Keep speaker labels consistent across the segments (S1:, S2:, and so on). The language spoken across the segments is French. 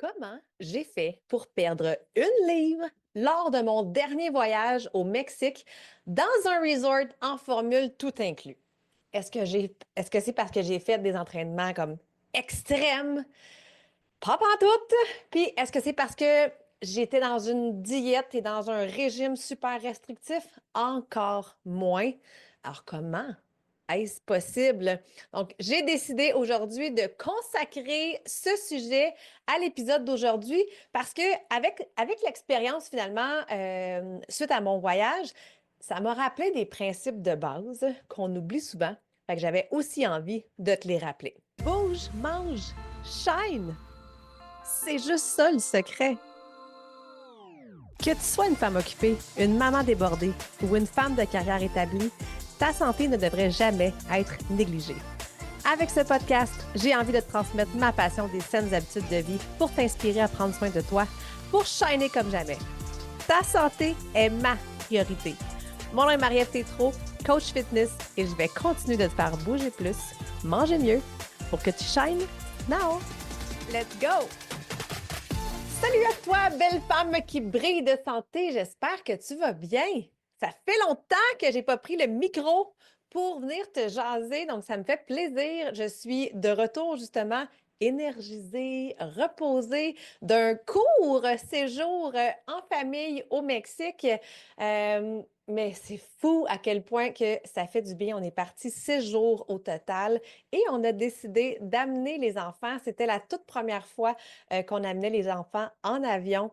S1: Comment j'ai fait pour perdre 1 livre lors de mon dernier voyage au Mexique dans un resort en formule tout inclus? Est-ce que c'est parce que j'ai fait des entraînements comme extrêmes? Pas pantoute! Puis est-ce que c'est parce que j'étais dans une diète et dans un régime super restrictif? Encore moins. Alors comment est-ce possible? Donc, j'ai décidé aujourd'hui de consacrer ce sujet à l'épisode d'aujourd'hui parce que avec l'expérience finalement, suite à mon voyage, ça m'a rappelé des principes de base qu'on oublie souvent. Fait que j'avais aussi envie de te les rappeler. Bouge, mange, shine! C'est juste ça le secret. Que tu sois une femme occupée, une maman débordée ou une femme de carrière établie, ta santé ne devrait jamais être négligée. Avec ce podcast, j'ai envie de te transmettre ma passion des saines habitudes de vie pour t'inspirer à prendre soin de toi, pour shiner comme jamais. Ta santé est ma priorité. Mon nom est Marie-Ève Tétrault, coach fitness, et je vais continuer de te faire bouger plus, manger mieux, pour que tu shines now. Let's go! Salut à toi, belle femme qui brille de santé. J'espère que tu vas bien. Ça fait longtemps que j'ai pas pris le micro pour venir te jaser, donc ça me fait plaisir. Je suis de retour justement énergisée, reposée d'un court séjour en famille au Mexique. Mais c'est fou à quel point que ça fait du bien. On est parti 6 jours au total et on a décidé d'amener les enfants. C'était la toute première fois qu'on amenait les enfants en avion,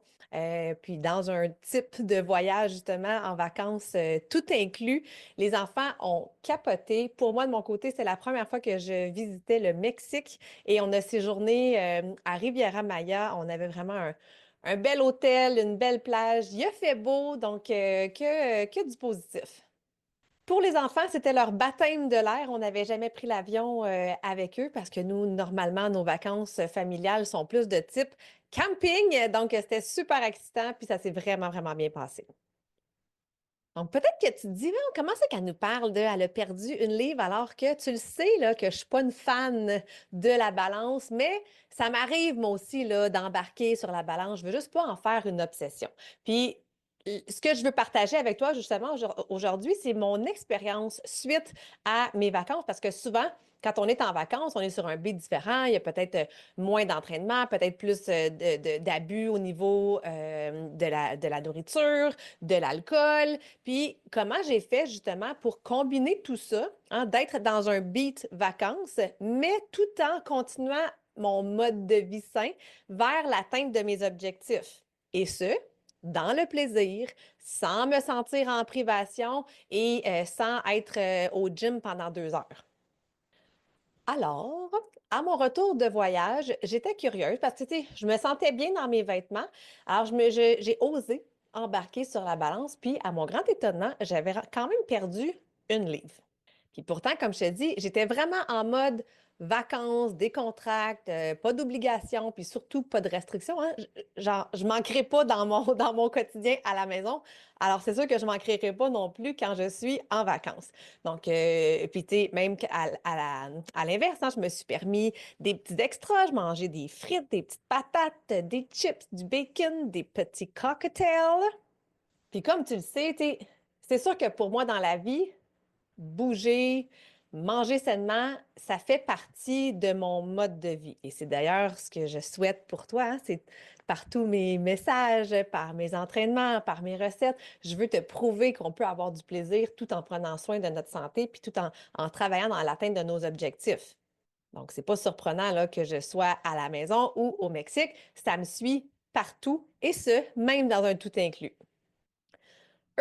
S1: puis dans un type de voyage justement en vacances, tout inclus. Les enfants ont capoté. Pour moi, de mon côté, c'est la première fois que je visitais le Mexique et on a séjourné à Riviera Maya. On avait vraiment un bel hôtel, une belle plage. Il a fait beau, donc que du positif. Pour les enfants, c'était leur baptême de l'air. On n'avait jamais pris l'avion avec eux parce que nous, normalement, nos vacances familiales sont plus de type camping. Donc, c'était super excitant, puis ça s'est vraiment, vraiment bien passé. Donc, peut-être que tu te dis, mais comment c'est qu'elle nous parle de elle a perdu 1 livre alors que tu le sais là, que je ne suis pas une fan de la balance, mais ça m'arrive moi aussi là, d'embarquer sur la balance. Je veux juste pas en faire une obsession. Puis, ce que je veux partager avec toi justement aujourd'hui, c'est mon expérience suite à mes vacances parce que souvent, quand on est en vacances, on est sur un beat différent. Il y a peut-être moins d'entraînement, peut-être plus d'abus au niveau de la nourriture, de l'alcool. Puis comment j'ai fait justement pour combiner tout ça, hein, d'être dans un beat vacances, mais tout en continuant mon mode de vie sain vers l'atteinte de mes objectifs. Et ce, dans le plaisir, sans me sentir en privation et sans être au gym pendant 2 heures. Alors, à mon retour de voyage, j'étais curieuse parce que, tu sais, je me sentais bien dans mes vêtements. Alors, j'ai osé embarquer sur la balance, puis à mon grand étonnement, j'avais quand même perdu 1 livre. Puis pourtant, comme je te dis, j'étais vraiment en mode vacances, décontracte, pas d'obligation, puis surtout pas de restrictions, hein. Genre, je manquerai pas dans mon, dans mon quotidien à la maison. Alors, c'est sûr que je manquerai pas non plus quand je suis en vacances. Donc, puis tu sais, même à l'inverse, hein, je me suis permis des petits extras. Je mangeais des frites, des petites patates, des chips, du bacon, des petits cocktails. Puis comme tu le sais, tu sais, c'est sûr que pour moi, dans la vie, bouger, manger sainement, ça fait partie de mon mode de vie. Et c'est d'ailleurs ce que je souhaite pour toi, hein, c'est par tous mes messages, par mes entraînements, par mes recettes, je veux te prouver qu'on peut avoir du plaisir tout en prenant soin de notre santé, puis tout en travaillant dans l'atteinte de nos objectifs. Donc, c'est pas surprenant là, que je sois à la maison ou au Mexique. Ça me suit partout et ce, même dans un tout inclus.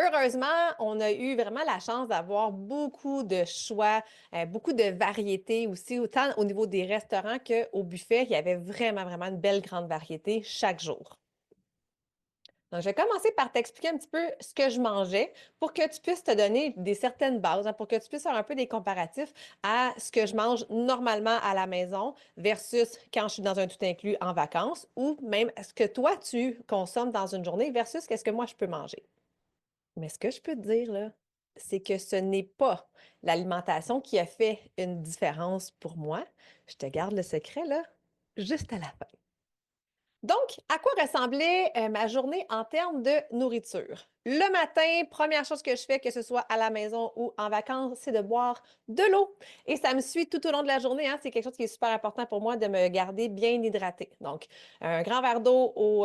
S1: Heureusement, on a eu vraiment la chance d'avoir beaucoup de choix, beaucoup de variétés aussi, autant au niveau des restaurants qu'au buffet. Il y avait vraiment, vraiment une belle grande variété chaque jour. Donc, je vais commencer par t'expliquer un petit peu ce que je mangeais pour que tu puisses te donner des certaines bases, hein, pour que tu puisses faire un peu des comparatifs à ce que je mange normalement à la maison versus quand je suis dans un tout inclus en vacances ou même ce que toi, tu consommes dans une journée versus qu'est-ce que moi, je peux manger. Mais ce que je peux te dire, là, c'est que ce n'est pas l'alimentation qui a fait une différence pour moi. Je te garde le secret, là, juste à la fin. Donc, à quoi ressemblait ma journée en termes de nourriture? Le matin, première chose que je fais, que ce soit à la maison ou en vacances, c'est de boire de l'eau. Et ça me suit tout au long de la journée, hein. C'est quelque chose qui est super important pour moi de me garder bien hydratée. Donc, un grand verre d'eau au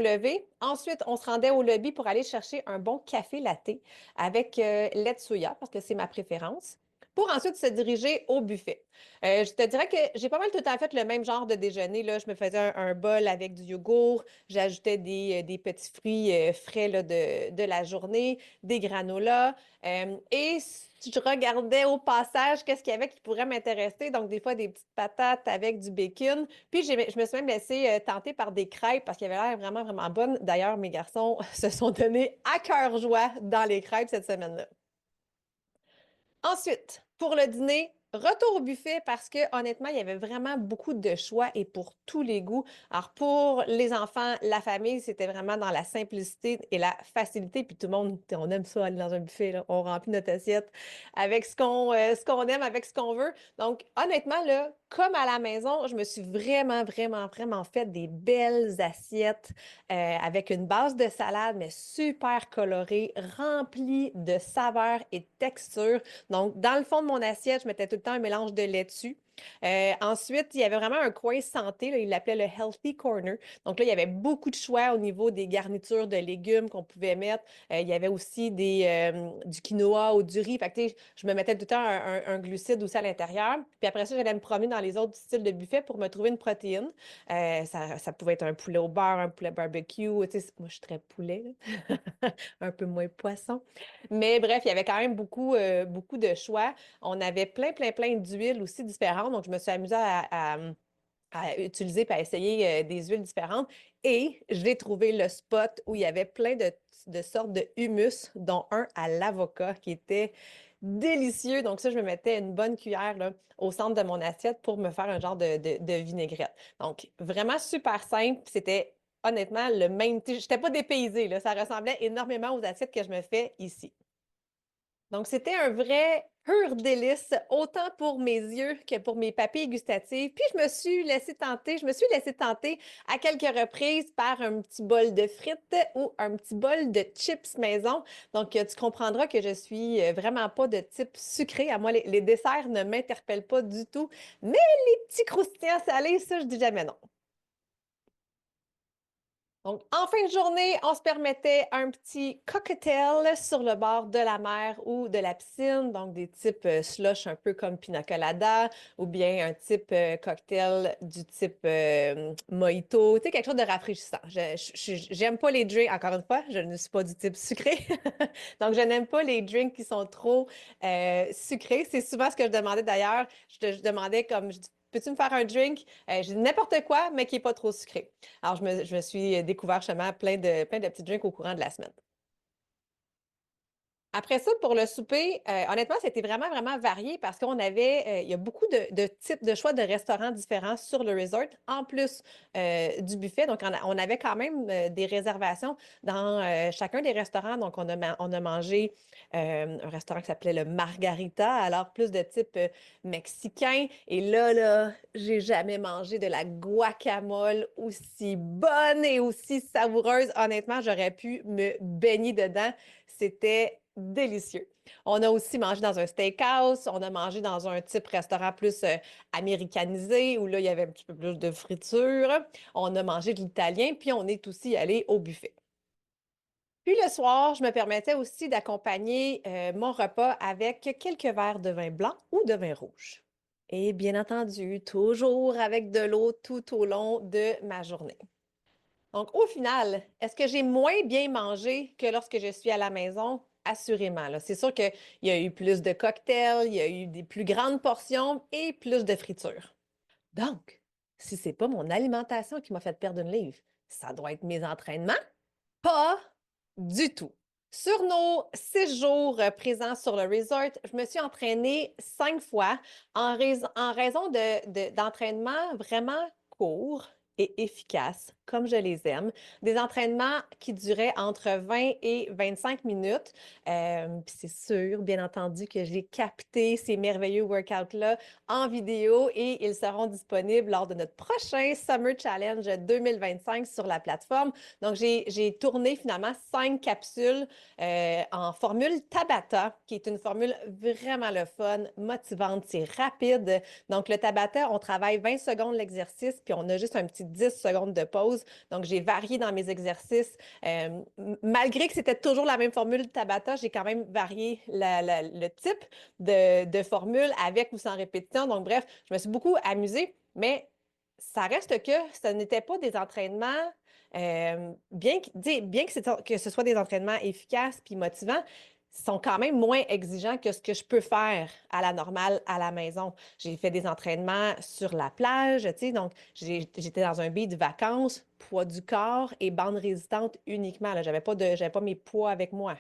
S1: lever. Ensuite, on se rendait au lobby pour aller chercher un bon café latte avec lait de soya, parce que c'est ma préférence, pour ensuite se diriger au buffet. Je te dirais que j'ai pas mal tout le temps fait le même genre de déjeuner, là. Je me faisais un bol avec du yogourt, j'ajoutais des petits fruits frais là, de la journée, des granolas. Et je regardais au passage qu'est-ce qu'il y avait qui pourrait m'intéresser. Donc, des fois, des petites patates avec du bacon. Puis, je me suis même laissée tenter par des crêpes parce qu'elles avaient l'air vraiment, vraiment bonnes. D'ailleurs, mes garçons se sont donnés à cœur joie dans les crêpes cette semaine-là. Ensuite, pour le dîner, retour au buffet parce que honnêtement, il y avait vraiment beaucoup de choix et pour tous les goûts. Alors pour les enfants, la famille, c'était vraiment dans la simplicité et la facilité. Puis tout le monde, on aime ça aller dans un buffet, là. On remplit notre assiette avec ce qu'on aime, avec ce qu'on veut. Donc honnêtement, là, comme à la maison, je me suis vraiment, vraiment, vraiment fait des belles assiettes avec une base de salade, mais super colorée, remplie de saveurs et de textures. Donc, dans le fond de mon assiette, je mettais tout le temps un mélange de laitue. Ensuite, il y avait vraiment un coin santé, là, il l'appelait le Healthy Corner. Donc là, il y avait beaucoup de choix au niveau des garnitures de légumes qu'on pouvait mettre. Il y avait aussi du quinoa ou du riz. Fait que, tu sais, je me mettais tout le temps un glucide aussi à l'intérieur. Puis après ça, j'allais me promener dans les autres styles de buffet pour me trouver une protéine. Ça pouvait être un poulet au beurre, un poulet barbecue. Tu sais, moi, je suis très poulet, là. Un peu moins poisson. Mais bref, il y avait quand même beaucoup de choix. On avait plein, plein, plein d'huiles aussi différentes. Donc, je me suis amusée à utiliser et à essayer des huiles différentes. Et j'ai trouvé le spot où il y avait plein de sortes de hummus, dont un à l'avocat qui était délicieux. Donc, ça, je me mettais une bonne cuillère là, au centre de mon assiette pour me faire un genre de vinaigrette. Donc, vraiment super simple. C'était honnêtement le même. Je n'étais pas dépaysée, là. Ça ressemblait énormément aux assiettes que je me fais ici. Donc, c'était un vrai pur délice, autant pour mes yeux que pour mes papilles gustatives. Puis, je me suis laissé tenter à quelques reprises par un petit bol de frites ou un petit bol de chips maison. Donc, tu comprendras que je suis vraiment pas de type sucré. À moi, les desserts ne m'interpellent pas du tout. Mais les petits croustillants salés, ça, je dis jamais non. Donc, en fin de journée, on se permettait un petit cocktail sur le bord de la mer ou de la piscine, donc des types slush un peu comme pina colada ou bien un type cocktail du type mojito, tu sais, quelque chose de rafraîchissant. J'aime pas les drinks, encore une fois, je ne suis pas du type sucré, donc je n'aime pas les drinks qui sont trop sucrés. C'est souvent ce que je demandais d'ailleurs. Je demandais comme, je dis, peux-tu me faire un drink? Je dis n'importe quoi, mais qui n'est pas trop sucré. Alors, je me suis découvert justement plein de petits drinks au courant de la semaine. Après ça, pour le souper, honnêtement, c'était vraiment, vraiment varié parce qu'on avait, il y a beaucoup de types de choix de restaurants différents sur le resort, en plus du buffet. Donc, on avait quand même des réservations dans chacun des restaurants. Donc, on a mangé un restaurant qui s'appelait le Margarita, alors plus de type mexicain. Et là, j'ai jamais mangé de la guacamole aussi bonne et aussi savoureuse. Honnêtement, j'aurais pu me baigner dedans. C'était délicieux. On a aussi mangé dans un steakhouse, on a mangé dans un type restaurant plus américanisé où là, il y avait un petit peu plus de friture. On a mangé de l'italien, puis on est aussi allé au buffet. Puis le soir, je me permettais aussi d'accompagner mon repas avec quelques verres de vin blanc ou de vin rouge. Et bien entendu, toujours avec de l'eau tout au long de ma journée. Donc, au final, est-ce que j'ai moins bien mangé que lorsque je suis à la maison? Assurément, là. C'est sûr qu'il y a eu plus de cocktails, il y a eu des plus grandes portions et plus de friture. Donc, si c'est pas mon alimentation qui m'a fait perdre une livre, ça doit être mes entraînements? Pas du tout. Sur nos 6 jours présents sur le resort, je me suis entraînée 5 fois en raison d'entraînements vraiment courts et efficaces comme je les aime. Des entraînements qui duraient entre 20 et 25 minutes. Puis c'est sûr, bien entendu, que j'ai capté ces merveilleux workouts-là en vidéo et ils seront disponibles lors de notre prochain Summer Challenge 2025 sur la plateforme. Donc, j'ai tourné finalement 5 capsules en formule Tabata, qui est une formule vraiment le fun, motivante, c'est rapide. Donc, le Tabata, on travaille 20 secondes l'exercice, puis on a juste un petit 10 secondes de pause. Donc, j'ai varié dans mes exercices. Malgré que c'était toujours la même formule Tabata, j'ai quand même varié le type de formule avec ou sans répétition. Donc, bref, je me suis beaucoup amusée, mais ça reste que ce n'était pas des entraînements, bien que ce soit des entraînements efficaces puis motivants, sont quand même moins exigeants que ce que je peux faire à la normale à la maison. J'ai fait des entraînements sur la plage, tu sais, donc j'étais dans un billet de vacances, poids du corps et bande résistante uniquement. Là, j'avais pas mes poids avec moi.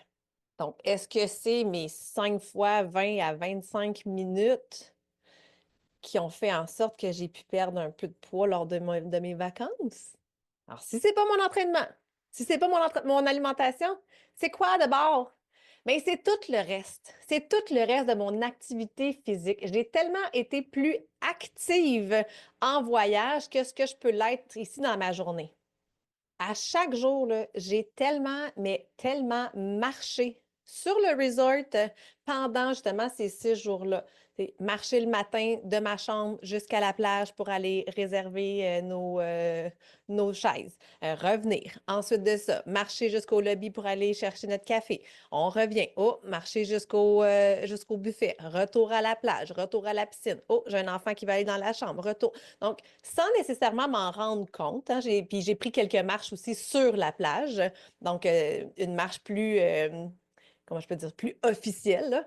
S1: Donc, est-ce que c'est mes 5 fois 20 à 25 minutes qui ont fait en sorte que j'ai pu perdre un peu de poids lors de mes vacances? Alors, si c'est pas mon entraînement, si c'est pas mon alimentation, c'est quoi d'abord? Mais c'est tout le reste. C'est tout le reste de mon activité physique. J'ai tellement été plus active en voyage que ce que je peux l'être ici dans ma journée. À chaque jour, là, j'ai tellement, mais tellement marché sur le resort pendant justement ces 6 jours-là. C'est marcher le matin de ma chambre jusqu'à la plage pour aller réserver nos chaises. Revenir. Ensuite de ça, marcher jusqu'au lobby pour aller chercher notre café. On revient. Oh, marcher jusqu'au buffet. Retour à la plage. Retour à la piscine. Oh, j'ai un enfant qui va aller dans la chambre. Retour. Donc, sans nécessairement m'en rendre compte, hein, puis j'ai pris quelques marches aussi sur la plage. Donc, une marche plus, comment je peux dire, plus officielle, là.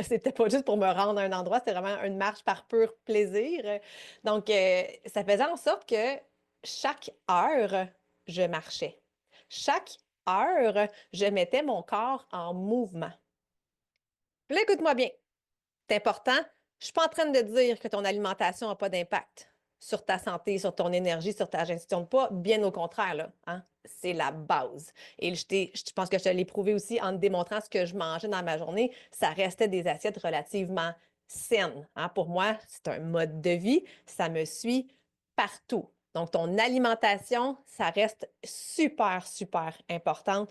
S1: C'était pas juste pour me rendre à un endroit, c'était vraiment une marche par pur plaisir. Donc, ça faisait en sorte que chaque heure, je marchais. Chaque heure, je mettais mon corps en mouvement. Puis là, écoute-moi bien. C'est important. Je suis pas en train de dire que ton alimentation n'a pas d'impact sur ta santé, sur ton énergie, sur ta gestion de poids. Bien au contraire, là, hein? C'est la base. Et je pense que je te l'ai prouvé aussi en te démontrant ce que je mangeais dans ma journée. Ça restait des assiettes relativement saines, hein? Pour moi, c'est un mode de vie. Ça me suit partout. Donc, ton alimentation, ça reste super, super important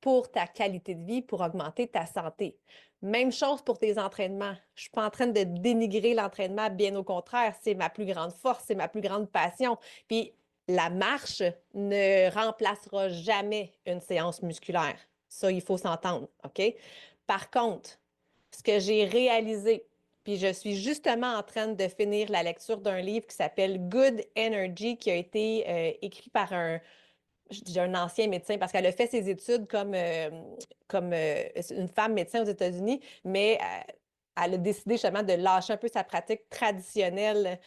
S1: pour ta qualité de vie, pour augmenter ta santé. Même chose pour tes entraînements. Je ne suis pas en train de dénigrer l'entraînement, bien au contraire, c'est ma plus grande force, c'est ma plus grande passion. Puis la marche ne remplacera jamais une séance musculaire. Ça, il faut s'entendre, OK? Par contre, ce que j'ai réalisé, puis je suis justement en train de finir la lecture d'un livre qui s'appelle Good Energy, qui a été écrit par je dis un ancien médecin parce qu'elle a fait ses études comme une femme médecin aux États-Unis, mais elle a décidé justement de lâcher un peu sa pratique traditionnelle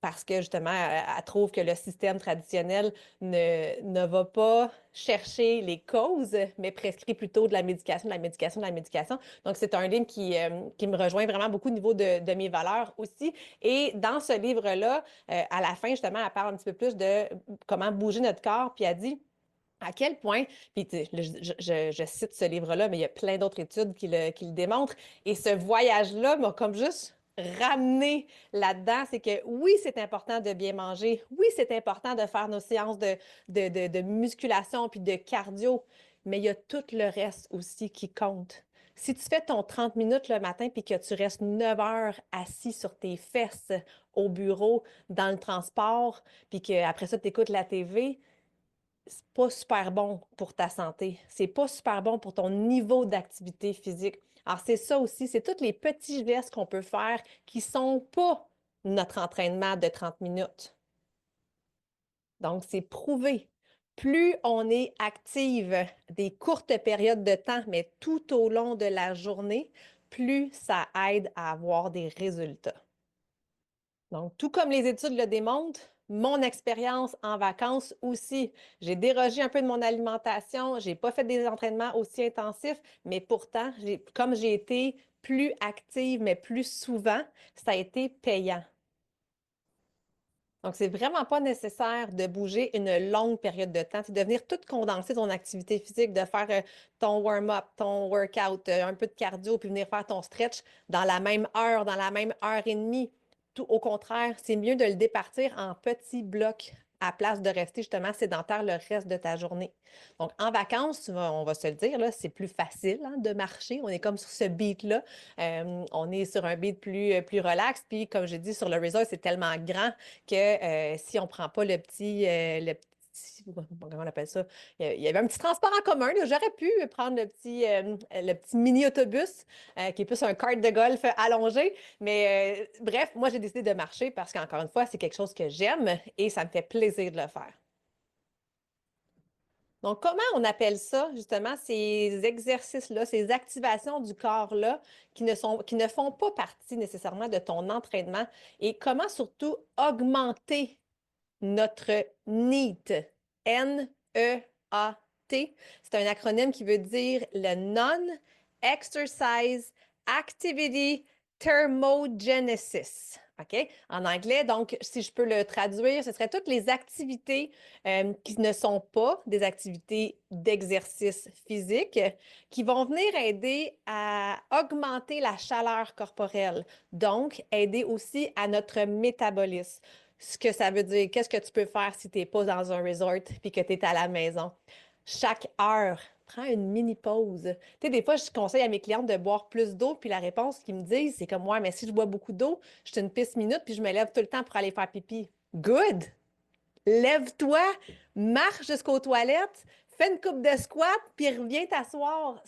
S1: parce que justement, elle trouve que le système traditionnel ne va pas chercher les causes, mais prescrit plutôt de la médication, de la médication, de la médication. Donc, c'est un livre qui me rejoint vraiment beaucoup au niveau de mes valeurs aussi. Et dans ce livre-là, à la fin, justement, elle parle un petit peu plus de comment bouger notre corps, puis elle dit à quel point, puis je cite ce livre-là, mais il y a plein d'autres études qui le démontrent, et ce voyage-là m'a comme juste ramené là-dedans, c'est que oui, c'est important de bien manger, oui, c'est important de faire nos séances de musculation puis de cardio, mais il y a tout le reste aussi qui compte. Si tu fais ton 30 minutes le matin puis que tu restes 9 heures assis sur tes fesses au bureau, dans le transport, puis qu'après ça, tu écoutes la TV, c'est pas super bon pour ta santé. C'est pas super bon pour ton niveau d'activité physique. Alors, c'est ça aussi, c'est tous les petits gestes qu'on peut faire qui sont pas notre entraînement de 30 minutes. Donc, c'est prouvé. Plus on est active des courtes périodes de temps, mais tout au long de la journée, plus ça aide à avoir des résultats. Donc, tout comme les études le démontrent, mon expérience en vacances aussi. J'ai dérogé un peu de mon alimentation, j'ai pas fait des entraînements aussi intensifs, mais pourtant, comme j'ai été plus active, mais plus souvent, ça a été payant. Donc, c'est vraiment pas nécessaire de bouger une longue période de temps. C'est de venir tout condenser ton activité physique, de faire ton warm-up, ton workout, un peu de cardio, puis venir faire ton stretch dans la même heure, dans la même heure et demie. Tout au contraire, c'est mieux de le départir en petits blocs à place de rester justement sédentaire le reste de ta journée. Donc, en vacances, on va se le dire, là, c'est plus facile hein, de marcher. On est comme sur ce beat-là. On est sur un beat plus relax. Puis, comme je dis, sur le resort, c'est tellement grand que si on ne prend pas comment on appelle ça? Il y avait un petit transport en commun. J'aurais pu prendre le petit mini-autobus qui est plus un kart de golf allongé. Mais bref, moi, j'ai décidé de marcher parce qu'encore une fois, c'est quelque chose que j'aime et ça me fait plaisir de le faire. Donc, comment on appelle ça, justement, ces exercices-là, ces activations du corps-là qui ne font pas partie nécessairement de ton entraînement et comment surtout augmenter notre NEAT. N-E-A-T. C'est un acronyme qui veut dire le Non-Exercise Activity Thermogenesis. OK? En anglais, donc, si je peux le traduire, ce serait toutes les activités qui ne sont pas des activités d'exercice physique qui vont venir aider à augmenter la chaleur corporelle, donc aider aussi à notre métabolisme. Ce que ça veut dire, qu'est-ce que tu peux faire si tu n'es pas dans un resort puis que tu es à la maison? Chaque heure, prends une mini pause. Tu sais, des fois, je conseille à mes clientes de boire plus d'eau, puis la réponse qu'ils me disent, c'est comme, ouais, mais si je bois beaucoup d'eau, je suis une pisse minute, puis je me lève tout le temps pour aller faire pipi. Good! Lève-toi, marche jusqu'aux toilettes, fais une coupe de squat, puis reviens t'asseoir.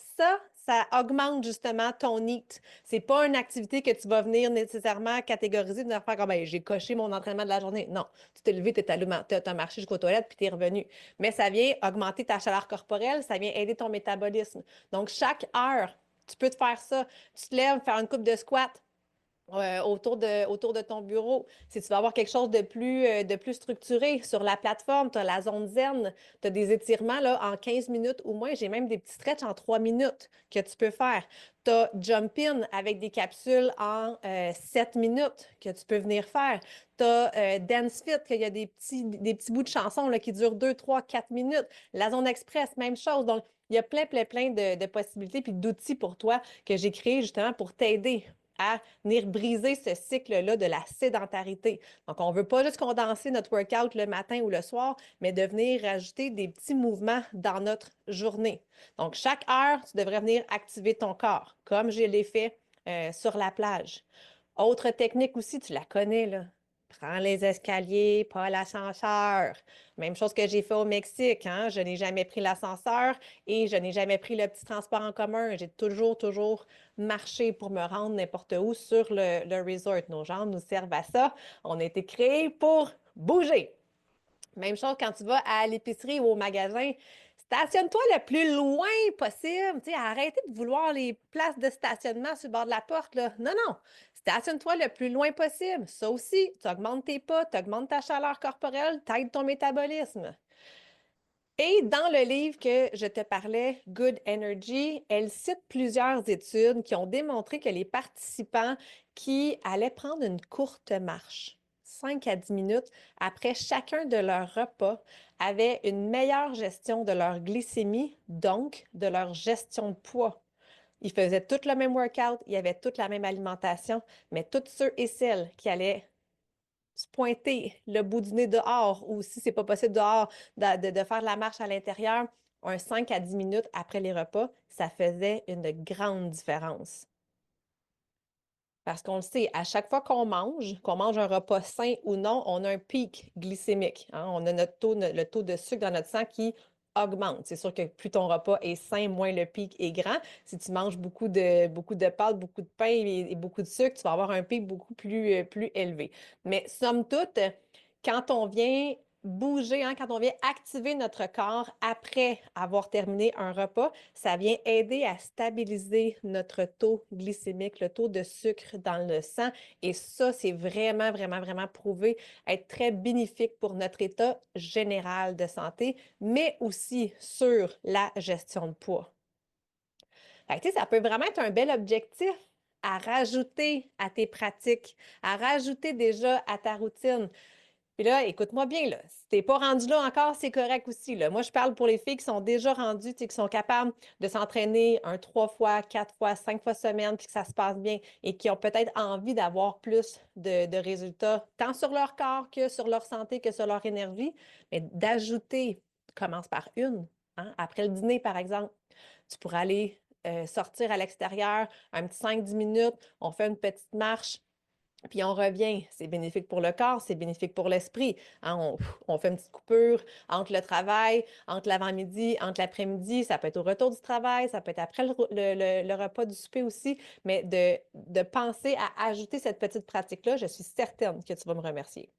S1: Ça augmente justement ton NEAT. C'est pas une activité que tu vas venir nécessairement catégoriser de faire comme ben, j'ai coché mon entraînement de la journée. Non, tu t'es levé, tu as marché jusqu'aux toilettes, puis tu es revenu. Mais ça vient augmenter ta chaleur corporelle, ça vient aider ton métabolisme. Donc, chaque heure, tu peux te faire ça. Tu te lèves, faire une coupe de squat, autour de ton bureau. Si tu vas avoir quelque chose de plus structuré sur la plateforme, tu as la zone zen, tu as des étirements là, en 15 minutes ou moins. J'ai même des petits stretches en 3 minutes que tu peux faire. Tu as Jump In avec des capsules en 7 minutes que tu peux venir faire. Tu as Dance Fit, qu'il y a des petits bouts de chansons là, qui durent 2, 3, 4 minutes. La zone express, même chose. Donc, il y a plein de possibilités puis d'outils pour toi que j'ai créés justement pour t'aider à venir briser ce cycle-là de la sédentarité. Donc, on ne veut pas juste condenser notre workout le matin ou le soir, mais de venir rajouter des petits mouvements dans notre journée. Donc, chaque heure, tu devrais venir activer ton corps, comme je l'ai fait sur la plage. Autre technique aussi, tu la connais, là. Prends les escaliers, pas l'ascenseur. Même chose que j'ai fait au Mexique, hein? Je n'ai jamais pris l'ascenseur et je n'ai jamais pris le petit transport en commun. J'ai toujours marché pour me rendre n'importe où sur le resort. Nos jambes nous servent à ça. On a été créés pour bouger. Même chose quand tu vas à l'épicerie ou au magasin, stationne-toi le plus loin possible. Tu sais, arrêtez de vouloir les places de stationnement sur le bord de la porte, là. Non, non. Stationne-toi le plus loin possible. Ça aussi, tu augmentes tes pas, tu augmentes ta chaleur corporelle, tu aides ton métabolisme. Et dans le livre que je te parlais, Good Energy, elle cite plusieurs études qui ont démontré que les participants qui allaient prendre une courte marche, 5 à 10 minutes, après chacun de leurs repas, avaient une meilleure gestion de leur glycémie, donc de leur gestion de poids. Ils faisaient tout le même workout, ils avaient toute la même alimentation, mais tous ceux et celles qui allaient se pointer le bout du nez dehors ou si c'est pas possible dehors, de faire de la marche à l'intérieur, un 5 à 10 minutes après les repas, ça faisait une grande différence. Parce qu'on le sait, à chaque fois qu'on mange un repas sain ou non, on a un pic glycémique, hein. On a le taux de sucre dans notre sang qui augmente. C'est sûr que plus ton repas est sain, moins le pic est grand. Si tu manges beaucoup de pâtes, beaucoup de pain et beaucoup de sucre, tu vas avoir un pic beaucoup plus élevé. Mais somme toute, quand on vient bouger, hein, quand on vient activer notre corps après avoir terminé un repas, ça vient aider à stabiliser notre taux glycémique, le taux de sucre dans le sang. Et ça, c'est vraiment prouvé être très bénéfique pour notre état général de santé, mais aussi sur la gestion de poids. Fait que, tu sais, ça peut vraiment être un bel objectif à rajouter à tes pratiques, à rajouter déjà à ta routine. Puis là, écoute-moi bien, là. Si t'es pas rendu là encore, c'est correct aussi, là. Moi, je parle pour les filles qui sont déjà rendues, qui sont capables de s'entraîner 3 fois, 4 fois, 5 fois semaine, puis que ça se passe bien et qui ont peut-être envie d'avoir plus de résultats, tant sur leur corps que sur leur santé, que sur leur énergie. Mais d'ajouter, commence par une, hein. Après le dîner, par exemple, tu pourrais aller sortir à l'extérieur un petit 5-10 minutes, on fait une petite marche. Puis on revient, c'est bénéfique pour le corps, c'est bénéfique pour l'esprit. Hein, on fait une petite coupure entre le travail, entre l'avant-midi, entre l'après-midi. Ça peut être au retour du travail, ça peut être après le repas du souper aussi. Mais de penser à ajouter cette petite pratique-là, je suis certaine que tu vas me remercier.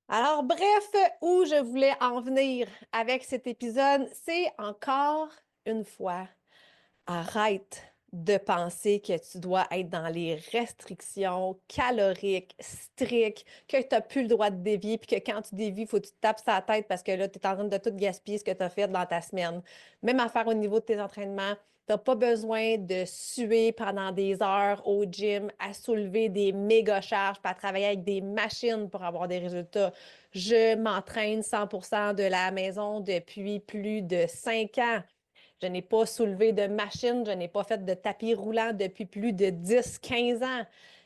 S1: Alors, bref, où je voulais en venir avec cet épisode, c'est encore une fois, arrête de penser que tu dois être dans les restrictions caloriques strictes, que tu n'as plus le droit de dévier, puis que quand tu dévies, il faut que tu te tapes sa tête parce que là, tu es en train de tout gaspiller ce que tu as fait dans ta semaine. Même affaire au niveau de tes entraînements, tu n'as pas besoin de suer pendant des heures au gym, à soulever des méga charges, puis à travailler avec des machines pour avoir des résultats. Je m'entraîne 100% de la maison depuis plus de 5 ans. Je n'ai pas soulevé de machine, je n'ai pas fait de tapis roulant depuis plus de 10-15 ans.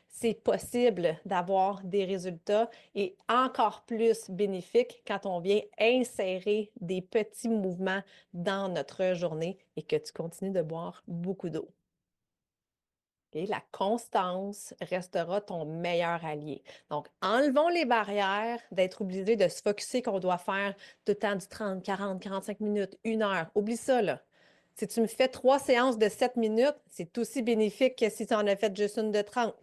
S1: C'est possible d'avoir des résultats et encore plus bénéfiques quand on vient insérer des petits mouvements dans notre journée et que tu continues de boire beaucoup d'eau. Okay? La constance restera ton meilleur allié. Donc, enlevons les barrières d'être obligé de se focusser qu'on doit faire tout le temps du 30, 40, 45 minutes, 1 heure. Oublie ça, là. Si tu me fais 3 séances de 7 minutes, c'est aussi bénéfique que si tu en as fait juste une de 30.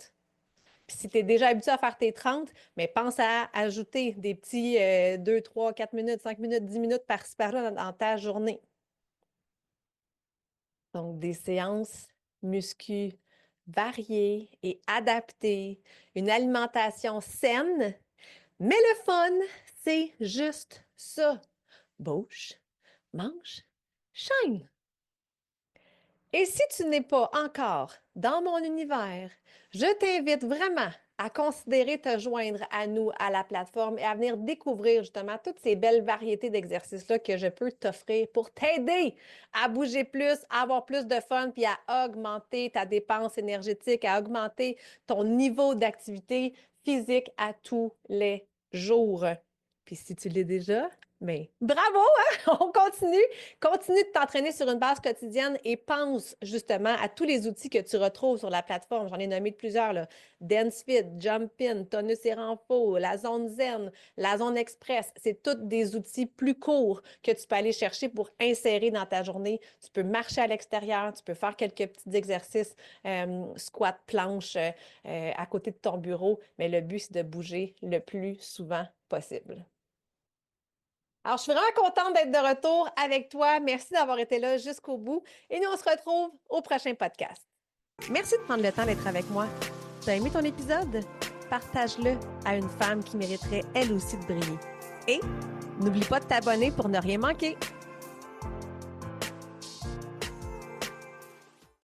S1: Puis si tu es déjà habitué à faire tes 30, mais pense à ajouter des petits 2, 3, 4 minutes, 5 minutes, 10 minutes par-ci par-là dans ta journée. Donc, des séances muscu variées et adaptées, une alimentation saine, mais le fun, c'est juste ça. Bouge, mange, shine! Et si tu n'es pas encore dans mon univers, je t'invite vraiment à considérer te joindre à nous, à la plateforme et à venir découvrir justement toutes ces belles variétés d'exercices-là que je peux t'offrir pour t'aider à bouger plus, à avoir plus de fun, puis à augmenter ta dépense énergétique, à augmenter ton niveau d'activité physique à tous les jours. Puis si tu l'es déjà, mais bravo, hein? On continue. Continue de t'entraîner sur une base quotidienne et pense justement à tous les outils que tu retrouves sur la plateforme. J'en ai nommé plusieurs, là. DanceFit, Jump-In, Tonus et Renfo, la zone Zen, la zone Express. C'est tous des outils plus courts que tu peux aller chercher pour insérer dans ta journée. Tu peux marcher à l'extérieur, tu peux faire quelques petits exercices, squat, planche à côté de ton bureau, mais le but, c'est de bouger le plus souvent possible. Alors, je suis vraiment contente d'être de retour avec toi. Merci d'avoir été là jusqu'au bout. Et nous, on se retrouve au prochain podcast. Merci de prendre le temps d'être avec moi. Tu as aimé ton épisode? Partage-le à une femme qui mériterait elle aussi de briller. Et n'oublie pas de t'abonner pour ne rien manquer.